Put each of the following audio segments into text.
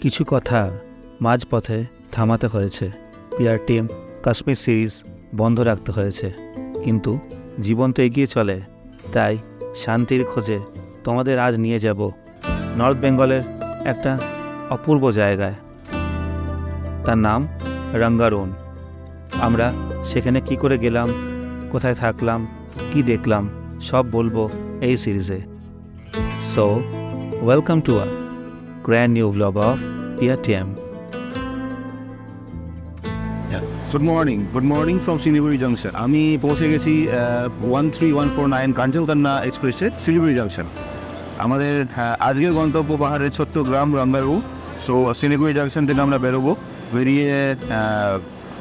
কিছু কথা মাঝপথে থামাতে হয়েছে। পিআর টিম কাশ্মীর সিরিজ বন্ধ রাখতে হয়েছে, কিন্তু জীবন তো এগিয়ে চলে। তাই শান্তির খোঁজে তোমাদের আজ নিয়ে যাব নর্থ বেঙ্গলের একটা অপূর্ব জায়গায়। তার নাম রাঙ্গারুন। আমরা সেখানে কি করে গেলাম, কোথায় থাকলাম, কি দেখলাম, সব বলবো এই সিরিজে। So welcome to a grand new vlog of PRTM. Good morning from Siliguri junction. আমি পৌঁছে গেছি 13149 কাঞ্চনকন্যা এক্সপ্রেসে শিলিগুড়ি জাংশন। আমাদের আজকের গন্তব্য পাহাড়ের ছোট্ট গ্রাম রাঙ্গারু। সো শিলিগুড়ি জাংশন থেকে আমরা বেরিয়ে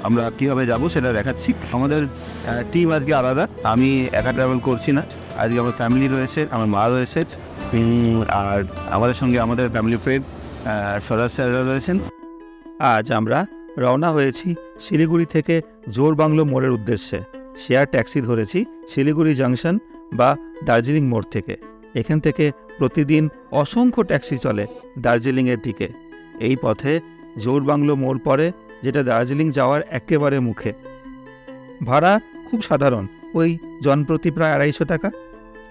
আমরা কীভাবে যাব সেটা দেখাচ্ছি। আমাদের টিম আজকে আলাদা, আমি একা ট্রাভেল করছি না। আজকে আমার ফ্যামিলি রয়েছে, আমার মা রয়েছে, আর আমাদের সঙ্গে আমাদের ফ্যামিলি ফ্রেন্ড সরাজ স্যাররা রয়েছেন। আজ আমরা রওনা হয়েছি শিলিগুড়ি থেকে জোরবাংলো মোড়ের উদ্দেশ্যে। শেয়ার ট্যাক্সি ধরেছি শিলিগুড়ি জাংশন বা দার্জিলিং মোড় থেকে। এখান থেকে প্রতিদিন অসংখ্য ট্যাক্সি চলে দার্জিলিংয়ের দিকে। এই পথে জোরবাংলো মোড় পড়ে, যেটা দার্জিলিং যাওয়ার একেবারে মুখে। ভাড়া খুব সাধারণ, ওই জনপ্রতি প্রায় 250 টাকা।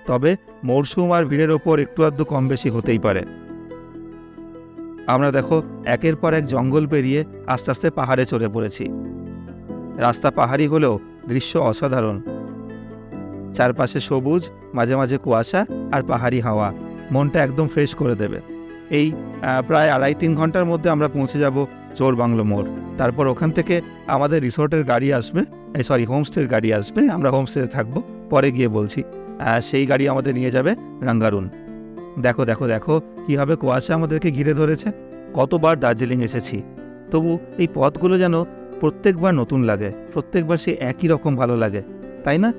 তবে মরশুম আর ভিড়ের ওপর একটু আধটু কম বেশি হতেই পারে। আমরা দেখো একের পর এক জঙ্গল পেরিয়ে আস্তে আস্তে পাহাড়ে চড়ে পড়েছি। রাস্তা পাহাড়ি হলেও দৃশ্য অসাধারণ। চারপাশে সবুজ, মাঝে মাঝে কুয়াশা আর পাহাড়ি হাওয়া মনটা একদম ফ্রেশ করে দেবে। এই প্রায় 2.5-3 ঘন্টার মধ্যে আমরা পৌঁছে যাব জোরবাংলো মোড়। তারপর ওখান থেকে আমাদের রিসোর্টের গাড়ি আসবে, হোমস্টের গাড়ি আসবে। আমরা হোমস্টেতে থাকবো, পরে গিয়ে বলছি। সেই গাড়ি আমাদের নিয়ে যাবে রাঙ্গারুন। দেখো দেখো দেখো কীভাবে কুয়াশা আমাদেরকে ঘিরে ধরেছে। কতবার দার্জিলিং এসেছি, তবু এই পথগুলো যেন প্রত্যেকবার নতুন লাগে, প্রত্যেকবার সে একই রকম ভালো লাগে, তাই না?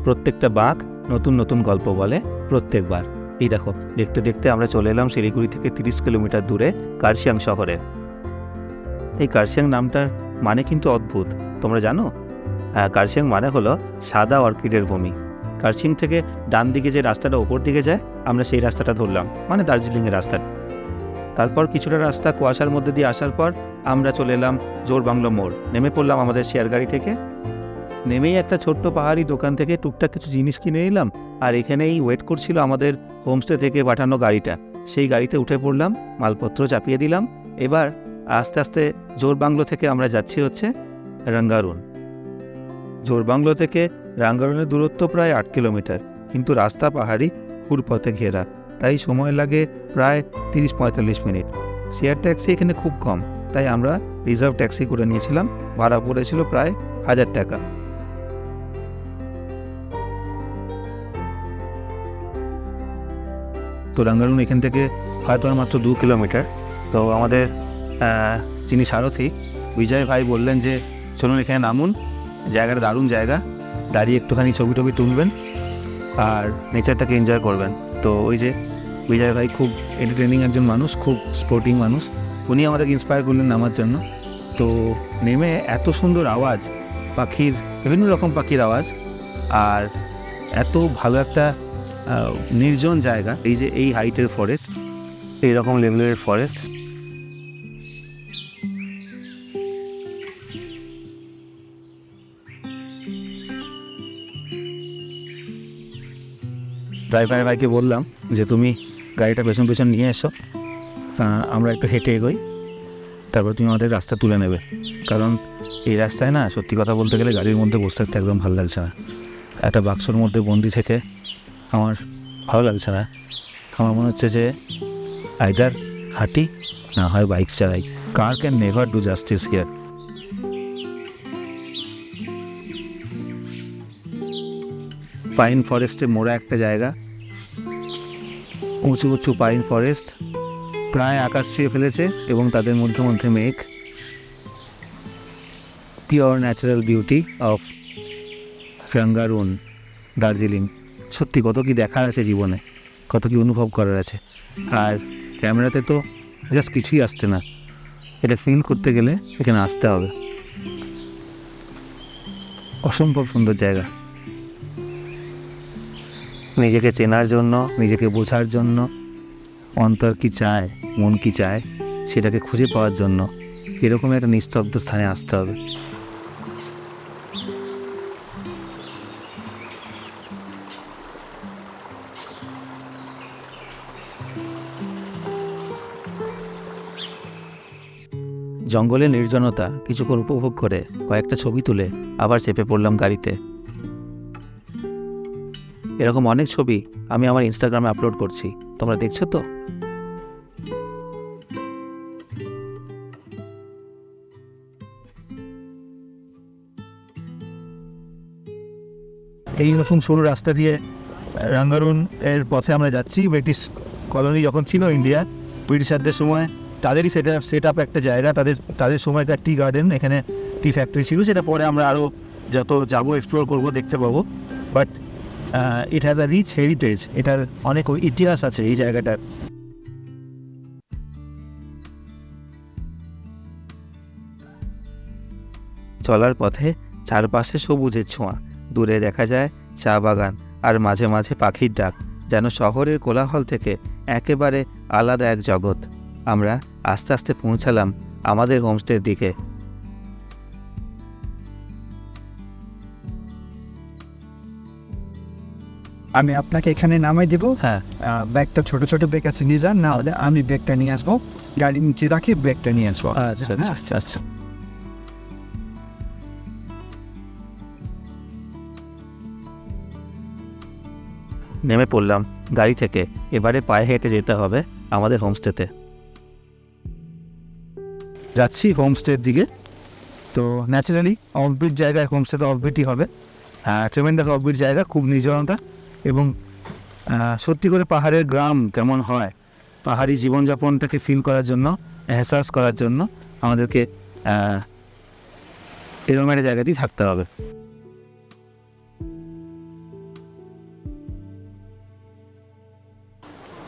প্রত্যেকটা বাঁক নতুন নতুন গল্প বলে প্রত্যেকবার। এই দেখো, দেখতে দেখতে আমরা চলে এলাম শিলিগুড়ি থেকে 30 কিলোমিটার দূরে কার্শিয়াং শহরে। এই কার্শিয়াং নামটার মানে কিন্তু অদ্ভুত, তোমরা জানো? কার্শিয়াং মানে হলো সাদা অর্কিডের ভূমি। কার্শিয়াং থেকে ডান দিকে যে রাস্তাটা ওপর দিকে যায়, আমরা সেই রাস্তাটা ধরলাম, মানে দার্জিলিংয়ের রাস্তা। তারপর কিছুটা রাস্তা কুয়াশার মধ্যে দিয়ে আসার পর আমরা চলে এলাম জোরবাংলো মোড়। নেমে পড়লাম আমাদের শেয়ার গাড়ি থেকে। নেমেই একটা ছোট্ট পাহাড়ি দোকান থেকে টুকটাক কিছু জিনিস কিনে নিলাম, আর এখানেই ওয়েট করছিল আমাদের হোমস্টে থেকে পাঠানো গাড়িটা। সেই গাড়িতে উঠে পড়লাম, মালপত্র চাপিয়ে দিলাম। এবার আস্তে আস্তে জোরবাংলো থেকে আমরা যাচ্ছি হচ্ছে রাঙ্গারুন। জোরবাংলো থেকে রাঙ্গারুনের দূরত্ব প্রায় 8 কিলোমিটার, কিন্তু রাস্তা পাহাড়ি, ঘুরপথে ঘেরা, তাই সময় লাগে প্রায় 30-45 মিনিট। শেয়ার ট্যাক্সি এখানে খুব কম, তাই আমরা রিজার্ভ ট্যাক্সি করে নিয়েছিলাম। ভাড়া পড়েছিল প্রায় 1000 টাকা। তো রাঙ্গারুন এখান থেকে হয়তো আর মাত্র 2 কিলোমিটার। তো আমাদের যিনি সারথি বিজয় ভাই বললেন যে চলুন এখানে নামুন, জায়গাটা দারুণ জায়গা, দাঁড়িয়ে একটুখানি ছবি টবি তুলবেন আর নেচারটাকে এনজয় করবেন। তো ওই যে বিজয় ভাই খুব এন্টারটেনিং একজন মানুষ, খুব স্পোর্টিং মানুষ, উনি আমাদেরকে ইন্সপায়ার করলেন নামার জন্য। তো নেমে এত সুন্দর আওয়াজ পাখির, বিভিন্ন রকম পাখির আওয়াজ, আর এত ভালো একটা নির্জন জায়গা। এই যে এই হাইটের ফরেস্ট, এইরকম লেভেলের ফরেস্ট। ড্রাইভার ভাইকে বললাম যে তুমি গাড়িটা পেছন পেছন নিয়ে এসো, আমরা একটু হেঁটে এগোই, তারপর তুমি আমাদের রাস্তা তুলে নেবে। কারণ এই রাস্তায় না, সত্যি কথা বলতে গেলে গাড়ির মধ্যে বসে থাকতে একদম ভালো লাগছে না। একটা বাক্সর মধ্যে বন্দি থেকে আমার ভালো লাগছে না। আমার মনে হচ্ছে যে আইদার হাঁটি না হয় বাইক চালাই। Car can never do justice here. Pine ফরেস্টে মোড়া একটা জায়গা, উঁচু উঁচু পাইন ফরেস্ট প্রায় আকাশ ছুঁয়ে ফেলেছে, এবং তাদের মধ্যে মধ্যে মেঘ। Pure natural beauty of Rangaroon, Darjeeling. সত্যি কত কি দেখার আছে জীবনে, কত কি অনুভব করার আছে। আর ক্যামেরাতে তো জাস্ট কিছুই আসছে না, এটা ফিল করতে গেলে এখানে আসতে হবে। অসম্ভব সুন্দর জায়গা। নিজেকে চেনার জন্য, নিজেকে বোঝার জন্য অন্তর কি চায়, মন কি চায়, সেটাকে খুঁজে পাওয়ার জন্য এরকম একটা নিস্তব্ধ স্থানে আসতে হবে। জঙ্গলের নির্জনতা কিছুক্ষণ উপভোগ করে কয়েকটা ছবি তুলে আবার চেপে পড়লাম গাড়িতে। এরকম অনেক ছবি আমি আমার ইনস্টাগ্রামে আপলোড করছি, তোমরা দেখছো তো? এইরকম সরু রাস্তা দিয়ে রাঙ্গারুন এর পথে আমরা যাচ্ছি। ব্রিটিশ কলোনি যখন ছিল ইন্ডিয়া, ব্রিটিশারদের সময় তাদেরই সেট আপ একটা জায়গা, তাদের সময়কার টি গার্ডেন, এখানে টি ফ্যাক্টরি ছিল। সেটা পরে আমরা আরও যত যাবো এক্সপ্লোর করবো, দেখতে পাবো। But it has a rich heritage, এটার অনেক ইতিহাস আছে এই জায়গাটার। চলার পথে চারপাশে সবুজের ছোঁয়া, দূরে দেখা যায় চা বাগান, আর মাঝে মাঝে পাখির ডাক, যেন শহরের কোলাহল থেকে একেবারে আলাদা এক জগৎ। আমরা আস্তে আস্তে পৌঁছালাম আমাদের হোমস্টের দিকে। আমি আপনাকে এখানে নামাই দেবো। হ্যাঁ, ব্যাগটা ছোট ছোট ব্যাগ আছে, নিয়ে যান, না হলে আমি ব্যাগটা নিয়ে আসবো, গাড়ি নিচে রাখি ব্যাগটা নিয়ে আসবো। আচ্ছা হ্যাঁ, আচ্ছা আচ্ছা। নেমে পড়লাম গাড়ি থেকে। এবারে পায়ে হেঁটে যেতে হবে আমাদের হোমস্টেতে। যাচ্ছি হোমস্টের দিকে। তো ন্যাচারালি অফবিট জায়গায়, হোমস্টেতে অফবিটই হবে। ট্রেমেন্ডাস অফবিট জায়গা, খুব নির্জনতা, এবং সত্যি করে পাহাড়ের গ্রাম কেমন হয়, পাহাড়ি জীবনযাপনটাকে ফিল করার জন্য, এহসাস করার জন্য আমাদেরকে এরকম একটা জায়গাতেই থাকতে হবে।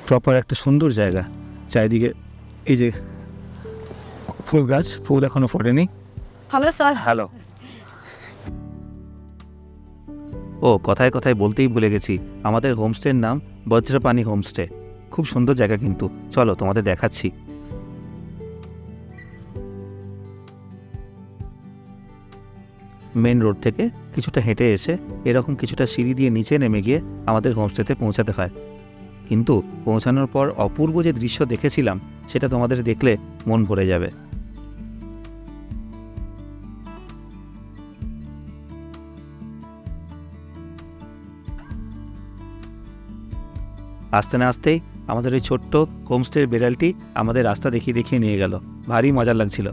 প্রপার একটা সুন্দর জায়গা, চারিদিকে এই যে ফুল গাছ, ফুল এখনো ফোটেনি। Hello sir. হ্যালো। ও, কথায় কথায় বলতেই ভুলে গেছি, আমাদের হোমস্টের নাম বজ্রপানি হোমস্টে। খুব সুন্দর জায়গা কিন্তু, চলো তোমাদের দেখাচ্ছি। মেন রোড থেকে কিছুটা হেঁটে এসে এরকম কিছুটা সিঁড়ি দিয়ে নিচে নেমে গিয়ে আমাদের হোমস্টেতে পৌঁছাতে হয়। কিন্তু পৌঁছানোর পর অপূর্ব যে দৃশ্য দেখেছিলাম, সেটা তোমাদের দেখলে মন ভরে যাবে। আসতে না আসতেই আমাদের ওই ছোট্ট হোমস্টের বেড়ালটি আমাদের রাস্তা দেখিয়ে দেখিয়ে নিয়ে গেল। ভারী মজার লাগছিল।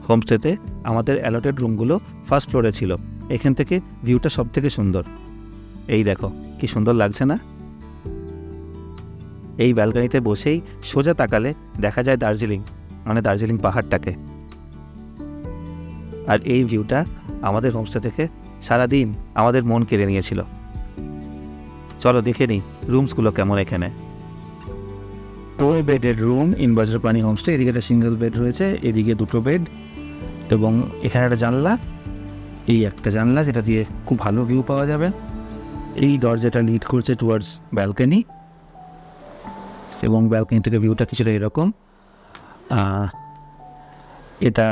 হোমস্টেতে আমাদের অ্যালটেড রুমগুলো ফার্স্ট ফ্লোরে ছিল। এখান থেকে ভিউটা সব থেকে সুন্দর। এই দেখো কি সুন্দর লাগছে না? এই ব্যালকনিতে বসেই সোজা তাকালে দেখা যায় দার্জিলিং, মানে দার্জিলিং পাহাড়টাকে। আর এই ভিউটা আমাদের হোমস্টে থেকে সারাদিন আমাদের মন কেড়ে নিয়েছিল। চলো দেখে নিই রুমসগুলো কেমন এখানে। 4 বেডের রুম ইন বজ্রপানি হোমস্টে। এদিকে একটা সিঙ্গেল বেড রয়েছে, এদিকে 2টো বেড, এবং এখানে একটা জানলা, এই একটা জানলা যেটা দিয়ে খুব ভালো ভিউ পাওয়া যাবে। এই দরজাটা লিড করছে টুয়ার্ডস ব্যালকনি, এবং ব্যালকনি থেকে ভিউটা কিছুটা এরকম। এটা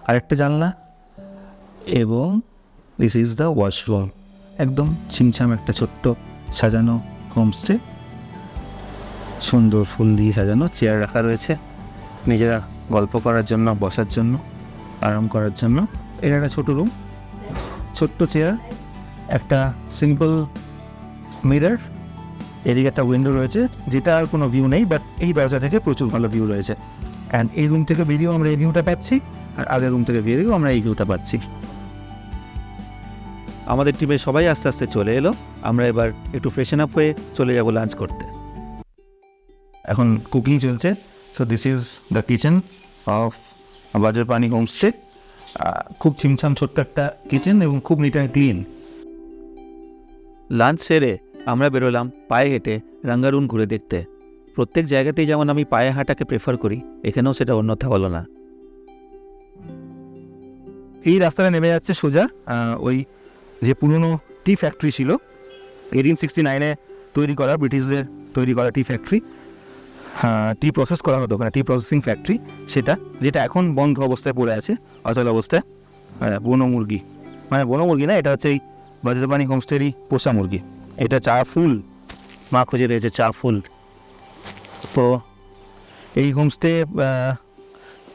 আরেকটা জানলা, এবং দিস ইজ দ্য ওয়াশরুম। একদম ছিমছাম একটা ছোট্ট সাজানো হোমস্টে, সুন্দর ফুল দিয়ে সাজানো। চেয়ার রাখা রয়েছে নিজেরা গল্প করার জন্য, বসার জন্য, আরাম করার জন্য। এটা একটা ছোটো রুম, ছোট্ট চেয়ার, একটা সিম্পল মিরর, এদিকে একটা উইন্ডো রয়েছে যেটা আর কোনো ভিউ নেই, বাট এই দরজা থেকে প্রচুর ভালো ভিউ রয়েছে। অ্যান্ড এই রুম থেকে বেরিয়েও আমরা এই ভিউটা পাচ্ছি, আর আগের রুম থেকে বেরিয়েও আমরা এই ভিউটা পাচ্ছি। আমাদের টিমে সবাই আস্তে আস্তে চলে এলো। আমরা এবার একটু ফ্রেশন আপ হয়ে চলে যাব লাঞ্চ করতে। এখন কুকিং চলছে। So this is the kitchen of Bajrapani homestay. খুব ছিমছাম ছোট্ট একটা কিচেন, এবং খুব নিট অ্যান্ড ক্লিন। লাঞ্চ সেরে আমরা বেরোলাম পায়ে হেঁটে রাঙ্গারুন ঘুরে দেখতে। প্রত্যেক জায়গাতেই যেমন আমি পায়ে হাঁটাকে প্রেফার করি, এখানেও সেটা অন্যথা হলো না। এই রাস্তাটা নেমে যাচ্ছে সোজা ওই যে পুরনো টি ফ্যাক্টরি ছিল, 1869-এ তৈরি করা, ব্রিটিশদের তৈরি করা টি ফ্যাক্টরি, টি প্রসেস করা হতো ওখানে, টি প্রসেসিং ফ্যাক্টরি সেটা, যেটা এখন বন্ধ অবস্থায় পড়ে আছে, অচল অবস্থায়। বনো মুরগি, মানে বনো মুরগি না, এটা হচ্ছে এই বজ্রপানি হোমস্টেরই পোষা মুরগি। এটা চা ফুল, মা খুঁজে রয়েছে চা ফুল। তো এই হোমস্টে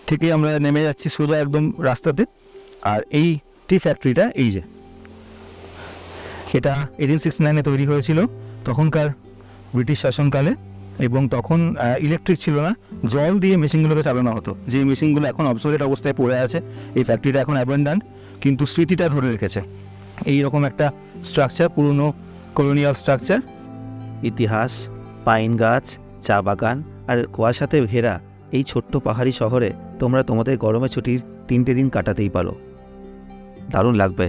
থেকে আমরা নেমে যাচ্ছি সোজা একদম রাস্তাতে। আর এই টি ফ্যাক্টরিটা এই যে, এটা 1869-এ তৈরি হয়েছিল, তখনকার ব্রিটিশ শাসনকালে। এবং তখন ইলেকট্রিক ছিল না, জল দিয়ে মেশিনগুলোকে চালানো হতো, যে মেশিনগুলো এখন অবসোলেট অবস্থায় পড়ে আছে। এই ফ্যাক্টরিটা এখন অ্যাবান্ডান্ট, কিন্তু স্মৃতিটা ধরে রেখেছে। এই রকম একটা স্ট্রাকচার, পুরনো কলোনিয়াল স্ট্রাকচার। ইতিহাস, পাইন গাছ, চা বাগান আর কুয়াশাতে ঘেরা এই ছোট্ট পাহাড়ি শহরে তোমরা তোমাদের গরমের ছুটির 3টে দিন কাটাতেই পারো। দারুণ লাগবে।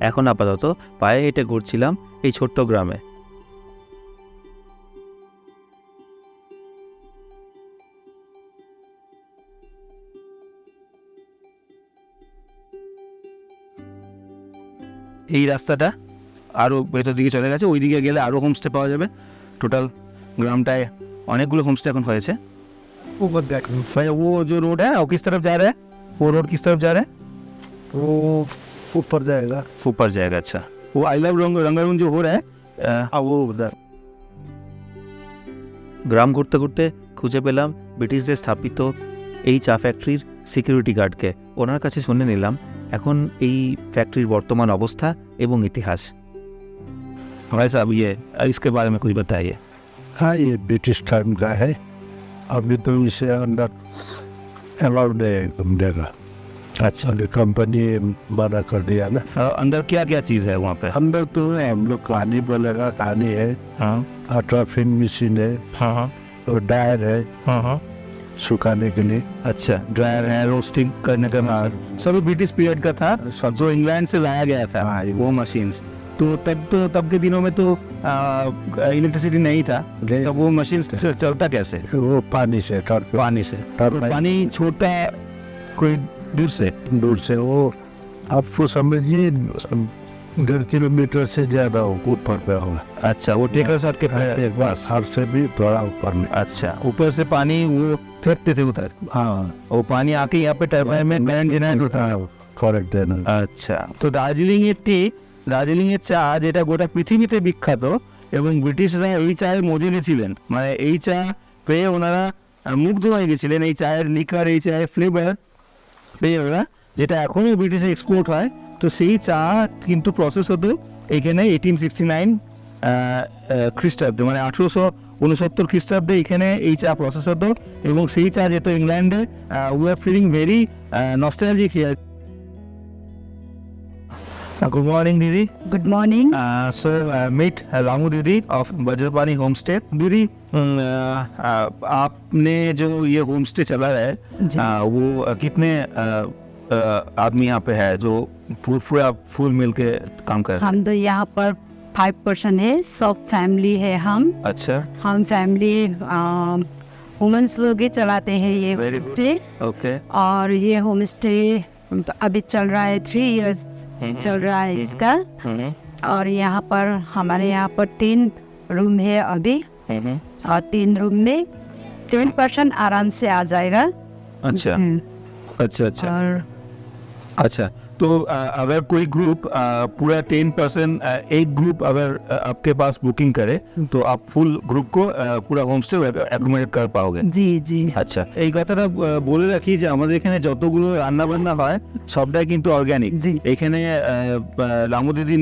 এখন আপাতত পায়ে হেঁটে ঘুরছিলাম এই ছোট্ট গ্রামে। এই রাস্তাটা আরও ভেতর দিকে চলে গেছে, ওই দিকে গেলে আরও হোমস্টে পাওয়া যাবে। টোটাল গ্রামটায় অনেকগুলো হোমস্টে এখন হয়েছে। ऊपर देखो, भाई वो जो रोड है वो किस तरफ जा रहा है? वो रोड किस तरफ जा रहा है? वो ऊपर जाएगा। ऊपर जाएगा। अच्छा, वो आई लव रंगारुन जो हो रहा है हाँ वो उधर। গ্রাম ঘুরতে ঘুরতে খুঁজে পেলাম ব্রিটিশদের স্থাপিত এই চা ফ্যাক্টরির সিকিউরিটি গার্ডকে। ওনার কাছে শুনে নিলাম এখন এই ফ্যাক্টরির বর্তমান অবস্থা এবং ইতিহাস। भाई साहब ये इसके बारे में कुछ बताइए। हाँ, ये ब्रिटिश टाइम का है। अभी तो इसे अंदर अलाउड है घूमने का। अच्छा, अभी कंपनी मना कर दिया ना। अंदर क्या क्या चीज़ है वहाँ पे? अंदर तो हम लोग कहानी बोलेगा, कहानी है, हाँ अल्ट्राफिन मशीन है, हाँ हाँ और डायर है हाँ हाँ। सुखाने के लिए। अच्छा, ड्रायर है, रोस्टिंग करने का मशीन, सब ब्रिटिश पीरियड का था, जो इंग्लैंड से लाया गया था। हाँ, वो मशीन्स तो तब के दिनों में तो इलेक्ट्रिसिटी नहीं था, नहीं। तब वो मशीन चलता कैसे? वो पानी से पानी से। टर्बाइन पानी छोड़ता है कोई दूर से? दूर से। वो आपको समझिए 1.5 किलोमीटर से ज्यादा ऊपर पे होगा। अच्छा, वो टेकर सर के एक बार सर से भी थोड़ा ऊपर में। अच्छा, ऊपर से पानी वो फेंकते थे उधर, हाँ, वो पानी आके यहाँ पे टर्बाइन में करंट जनरेट होता है। करेक्ट देना। আচ্ছা, তো দার্জিলিংয়ের টি, দার্জিলিংয়ের চা যেটা গোটা পৃথিবীতে বিখ্যাত, এবং ব্রিটিশরা এই চায়ের মজুরি ছিলেন, মানে এই চা পেয়ে ওনারা মুগ্ধ হয়ে গেছিলেন। এই চায়ের লিকার, এই চায়ের ফ্লেভার পেয়ে ওরা, যেটা এখনই ব্রিটিশে এক্সপোর্ট হয়। তো সেই চা কিন্তু প্রসেস হতো এখানে 1869 খ্রিস্টাব্দে, মানে 1869 খ্রিস্টাব্দে এখানে এই চা প্রসেস হতো, এবং সেই চা যেত ইংল্যান্ডে। We are feeling very nostalgic here. Good morning, Didi. Good morning. So meet Ramu Didi of Bajrapani homestay. दीदी, आपने जो ये होमस्टे चला है, जी। वो कितने आदमी यहाँ पे है जो पूरा फुल मिल के काम कर रहे हैं? हम तो यहाँ पर 5 पर्सन है, सब फैमिली है। अच्छा, हम फैमिली वुमेन्स लोग ही चलाते हैं ये Very home good. Stay. Okay. और ये होम स्टे अभी चल रहा है, 3 इयर्स चल रहा है इसका। और यहाँ पर हमारे यहाँ पर 3 रूम है अभी, और 3 रूम में 10 पर्सन आराम से आ जाएगा। अच्छा अच्छा अच्छा और अच्छा। तो अगर कोई ग्रुप पूरा 10% एक ग्रुप अगर आपके पास बुकिंग करे, तो आप फुल ग्रुप को पूरा হোমস্টে অ্যাকোমোডেট कर पाओगे? जी जी। আচ্ছা, এই কথাটা বলে রাখি যে আমাদের এখানে যতগুলো রান্না বান্না হয় সবটাই কিন্তু অর্গানিক। জি। এখানে রামু দিদি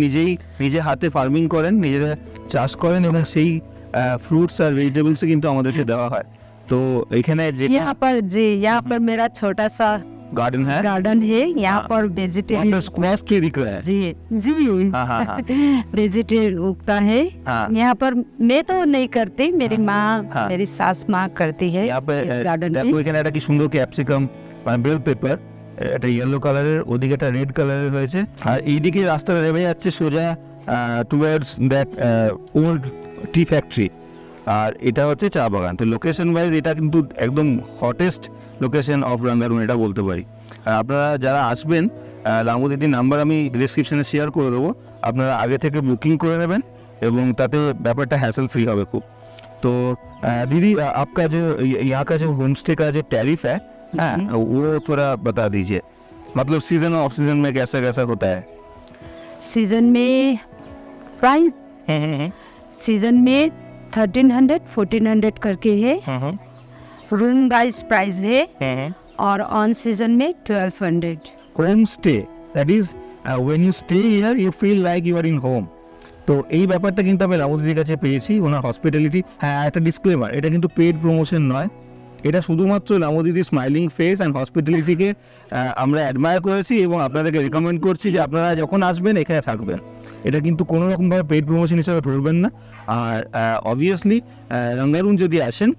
নিজে হাতে ফার্মিং করেন, নিজেরা চাষ করেন, এবং সেই ফ্রুটস আর ভেজিটেবলস কিন্তু আমাদেরকে দেওয়া হয়। তো এখানে যে यहाँ पर मेरा छोटा सा गार्डन है, गार्डन है। यहाँ हाँ। पर वेजिटेबल स्क्वाश ट्री दिख रहा है। जी जी हाँ हाँ हाँ वेजिटेबल उगता है हाँ। यहाँ पर। मैं तो नहीं करती, मेरी माँ, हाँ। मेरी सास माँ करती है यहाँ पे इस गार्डन দেখো में। এখানে একটা কি সুন্দর ক্যাপসিকাম, মানে বেল পেপার, এটা ইয়েলো কালারের, ওদিকে একটা রেড কালারের হয়েছে। আর এইদিকে রাস্তাটা নেমে যাচ্ছে সোজা towards that old tea factory, আর এটা হচ্ছে চা বাগান। তো লোকেশন ওয়াইজ এটা কিন্তু একদম হটেস্ট লোকেশন অফ রাঙ্গারুন, এটা বলতে পারি। আর আপনারা যারা আসবেন, রামু দিদির নাম্বার আমি ডিসক্রিপশনে শেয়ার করে দেবো, আপনারা আগে থেকে বুকিং করে নেবেন এবং তাতে ব্যাপারটা হ্যাসেল ফ্রি হবে খুব। तो दीदी आपका जो यहाँ का जो होम स्टे का जो टैरिफ है वो थोड़ा बता दीजिए, मतलब सीजन और ऑफ सीजन में कैसा कैसा होता है? सीजन में प्राइस सीजन में 1300 1400 करके है, रूम वाइज प्राइस है, और ऑन सीजन में 1200। Home stay, that is when you stay here you feel like you are in home. তো এই ব্যাপারটা কিন্তু আমি রামুদিদির কাছে পেয়েছি, ওনার হসপিটালিটি। হ্যাঁ, একটা ডিসক্লেমার, এটা কিন্তু পেড প্রমোশন নয়, এটা শুধুমাত্র রামুদিদি স্মাইলিং ফেস অ্যান্ড হসপিটালিটিকে আমরা অ্যাডমায়ার করেছি এবং আপনাদেরকে রেকমেন্ড করছি যে আপনারা যখন আসবেন এখানে থাকবেন। এটা কিন্তু কোনো রকমভাবে পেড প্রমোশন হিসাবে ধরবেন না। আর অবভিয়াসলি রঙ্গারুন যদি আসেন,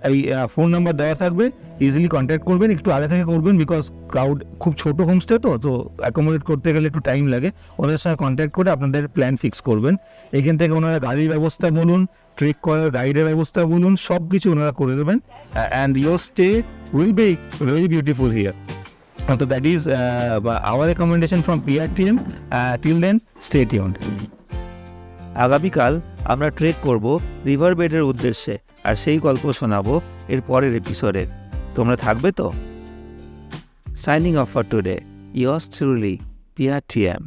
এই ফোন নাম্বার দেওয়া থাকবে, ইজিলি কন্ট্যাক্ট করবেন, একটু আগে থেকে করবেন, বিকজ ক্রাউড খুব ছোটো হোমস্টে তো অ্যাকোমোডেট করতে গেলে একটু টাইম লাগে। ওদের সঙ্গে কন্ট্যাক্ট করে আপনাদের প্ল্যান ফিক্স করবেন। এখান থেকে ওনারা গাড়ির ব্যবস্থা বলুন, ট্রেক করার গাইডের ব্যবস্থা বলুন, সব কিছু ওনারা করে দেবেন। And your stay will be very beautiful here. তো that is our recommendation from PRTM। Till then stay tuned. আগামীকাল আমরা ট্রেক করব রিভার বেডের উদ্দেশ্যে, আর সেই গল্প শোনাবো এর পরের এপিসোডে। তোমরা থাকবে তো? Signing off for today, yours truly PRTM।